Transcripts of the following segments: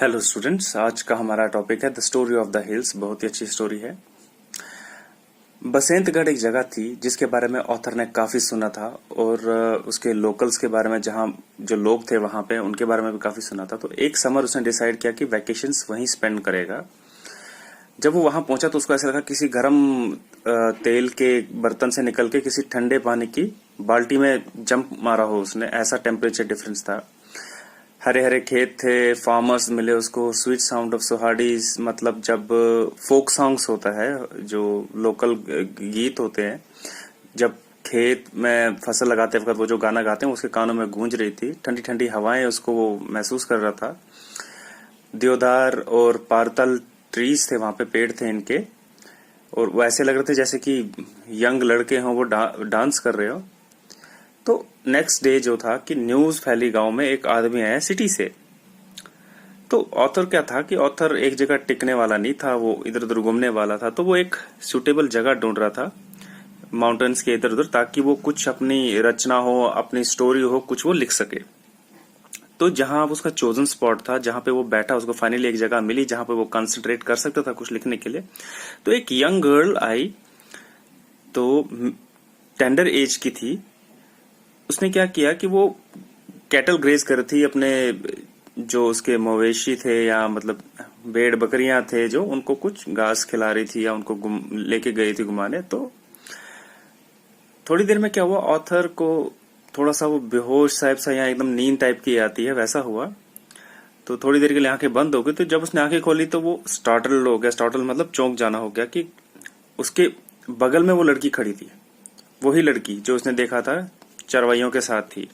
Hello students, आज का हमारा टॉपिक है the story of the hills. बहुत ही अच्छी स्टोरी है। बसंतगढ़ एक जगह थी जिसके बारे में ऑथर ने काफी सुना था और उसके लोकल्स के बारे में, जहाँ जो लोग थे वहां पे, उनके बारे में भी काफी सुना था। तो एक समर उसने डिसाइड किया कि वैकेशंस वहीं स्पेंड करेगा। जब वो वहां पहुंचा तो उसको ऐसा लगा किसी गर्म तेल के बर्तन से निकल के किसी ठंडे पानी की बाल्टी में जंप मारा हो उसने, ऐसा टेम्परेचर डिफरेंस था। हरे हरे खेत थे, फार्मर्स मिले उसको, स्वीट साउंड ऑफ सोहाडीज, मतलब जब फोक सॉन्ग्स होता है, जो लोकल गीत होते हैं, जब खेत में फसल लगाते वक्त वो जो गाना गाते हैं उसके कानों में गूंज रही थी। ठंडी ठंडी हवाएं उसको वो महसूस कर रहा था। देवदार और पारतल ट्रीज थे वहां पे, पेड़ थे इनके, और वो ऐसे लग रहे थे जैसे कि यंग लड़के हों वो डांस कर रहे हो। तो नेक्स्ट डे जो था कि न्यूज फैली गांव में, एक आदमी आया सिटी से। तो ऑथर क्या था कि ऑथर एक जगह टिकने वाला नहीं था, वो इधर उधर घूमने वाला था। तो वो एक सुटेबल जगह ढूंढ रहा था माउंटेन्स के इधर उधर, ताकि वो कुछ अपनी रचना हो, अपनी स्टोरी हो, कुछ वो लिख सके। तो जहां उसका चोजन स्पॉट था, जहां पे वो बैठा, उसको फाइनली एक जगह मिली जहां पे वो कंसंट्रेट कर सकता था कुछ लिखने के लिए। तो एक यंग गर्ल आई, तो टेंडर एज की थी। उसने क्या किया कि वो कैटल ग्रेज कर रही थी, अपने जो उसके मवेशी थे या मतलब भेड़ बकरियां थे जो, उनको कुछ घास खिला रही थी या उनको लेके गई थी घुमाने। तो थोड़ी देर में क्या हुआ, ऑथर को थोड़ा सा वो बेहोश टाइप सा या एकदम नींद टाइप की आती है, वैसा हुआ। तो थोड़ी देर के लिए आंखें बंद हो गई। तो जब उसने आंखें खोली तो वो स्टार्टल हो गया। स्टार्टल मतलब चौंक जाना हो गया कि उसके बगल में वो लड़की खड़ी थी, वही लड़की जो उसने देखा था चरवाइयों के साथ थी।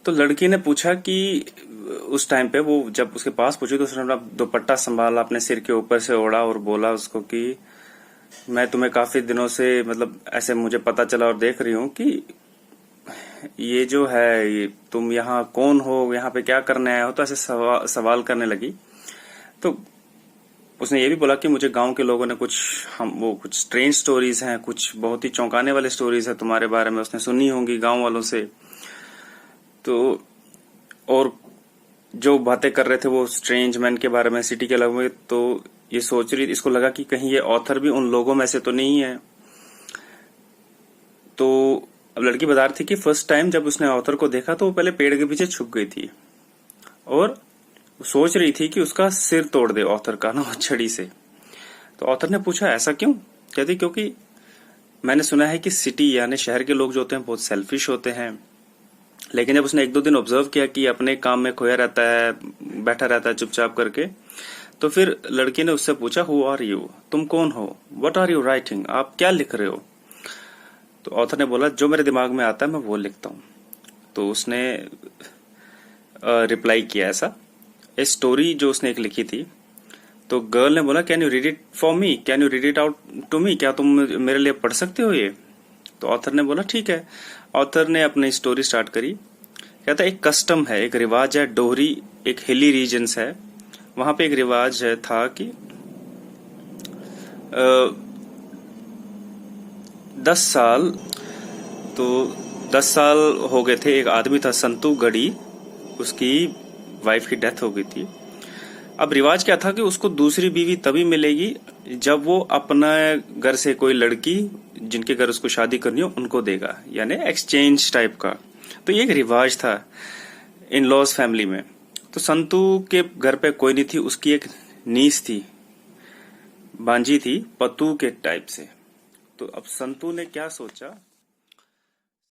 तो लड़की ने पूछा कि उस टाइम पे वो जब उसके पास पहुंची तो उसने अपना दुपट्टा संभाला, अपने सिर के ऊपर से ओढ़ा और बोला उसको कि मैं तुम्हें काफी दिनों से, मतलब ऐसे मुझे पता चला और देख रही हूँ कि ये जो है, ये तुम यहाँ कौन हो, यहाँ पे क्या करने आए हो। तो ऐसे सवाल करने लगी। तो उसने ये भी बोला कि मुझे गांव के लोगों ने कुछ स्ट्रेंज स्टोरीज हैं, कुछ बहुत ही चौंकाने वाले स्टोरीज है तुम्हारे बारे में, उसने सुनी होंगी गांव वालों से। तो और जो बातें कर रहे थे वो स्ट्रेंज मैन के बारे में, सिटी के लोगों में। तो ये सोच रही, इसको लगा कि कहीं ये ऑथर भी उन लोगों में से तो नहीं है। तो अब लड़की बता रही थी कि फर्स्ट टाइम जब उसने ऑथर को देखा तो वो पहले पेड़ के पीछे छुप गई थी और सोच रही थी कि उसका सिर तोड़ दे ऑथर का ना, छड़ी से। तो ऑथर ने पूछा ऐसा क्यों? कहती क्योंकि मैंने सुना है कि सिटी यानी शहर के लोग जो होते हैं बहुत सेल्फिश होते हैं। लेकिन जब उसने एक दो दिन ऑब्जर्व किया कि अपने काम में खोया रहता है, बैठा रहता है चुपचाप करके, तो फिर लड़की ने उससे पूछा हु आर यू, तुम कौन हो, व्हाट आर यू राइटिंग, आप क्या लिख रहे हो? तो ऑथर ने बोला जो मेरे दिमाग में आता है मैं वो लिखता हूँ। तो उसने रिप्लाई किया ऐसा, ए स्टोरी जो उसने एक लिखी थी। तो गर्ल ने बोला can you read it for me, can you read it out to me, क्या तुम मेरे लिए पढ़ सकते हो ये? तो ऑथर ने बोला ठीक है। ऑथर ने अपनी स्टोरी स्टार्ट करी। कहता एक कस्टम है, एक रिवाज है, डोहरी एक हिली रीजन्स है, वहां पे एक रिवाज है था कि 10 साल, तो 10 साल हो गए थे। एक आदमी था संतू गढ़ी, उसकी वाइफ की डेथ हो गई थी। अब रिवाज क्या था कि उसको दूसरी बीवी तभी मिलेगी जब वो अपना घर से कोई लड़की जिनके घर उसको शादी करनी हो उनको देगा, यानी एक्सचेंज टाइप का। तो ये एक रिवाज था इन लॉज फैमिली में। तो संतू के घर पे कोई नहीं थी, उसकी एक नीस थी, बांजी थी, पतू के टाइप से। तो अब संतू ने क्या सोचा